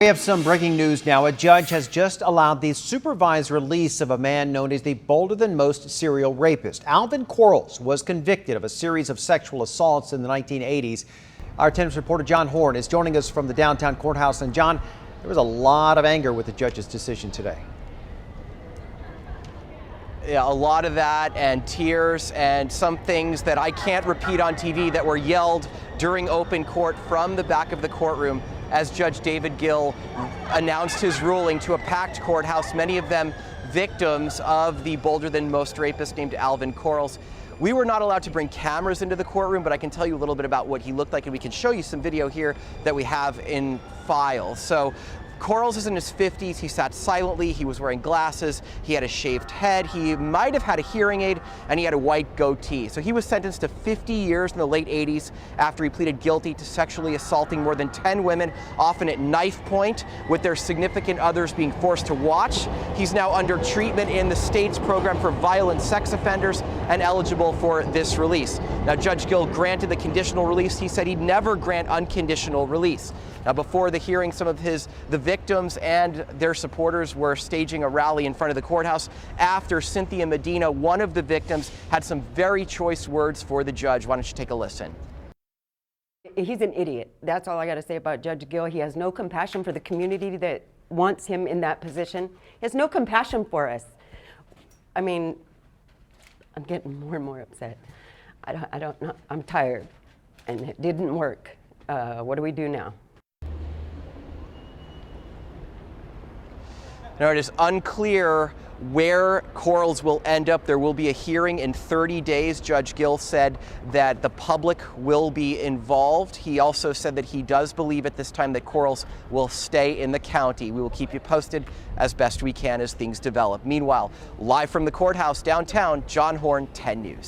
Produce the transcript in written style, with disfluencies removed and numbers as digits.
We have some breaking news now. A judge has just allowed the supervised release of a man known as the bolder-than-most serial rapist. Alvin Quarles was convicted of a series of sexual assaults in the 1980s. Our attendance reporter John Horn is joining us from the downtown courthouse. And John, there was a lot of anger with the judge's decision today. Yeah, a lot of that, and tears, and some things that I can't repeat on TV that were yelled during open court from the back of the courtroom as Judge David Gill announced his ruling to a packed courthouse, many of them victims of the bolder-than-most rapist named Alvin Quarles. We were not allowed to bring cameras into the courtroom, but I can tell you a little bit about what he looked like, and we can show you some video here that we have in file. So Quarles is in his 50s. He sat silently. He was wearing glasses. He had a shaved head. He might have had a hearing aid, and he had a white goatee. So he was sentenced to 50 years in the late 80s after he pleaded guilty to sexually assaulting more than 10 women, often at knife point, with their significant others being forced to watch. He's now under treatment in the state's program for violent sex offenders and eligible for this release. Now, Judge Gill granted the conditional release. He said he'd never grant unconditional release. Now, before the hearing, some of the victims and their supporters were staging a rally in front of the courthouse after Cynthia Medina, one of the victims, had some very choice words for the judge. Why don't you take a listen? He's an idiot. That's all I got to say about Judge Gill. He has no compassion for the community that wants him in that position. He has no compassion for us. I mean, I'm getting more and more upset. I don't know. I'm tired, and it didn't work. What do we do now? Now, it is unclear where Quarles will end up. There will be a hearing in 30 days. Judge Gill said that the public will be involved. He also said that he does believe at this time that Quarles will stay in the county. We will keep you posted as best we can as things develop. Meanwhile, live from the courthouse downtown, John Horn, 10 News.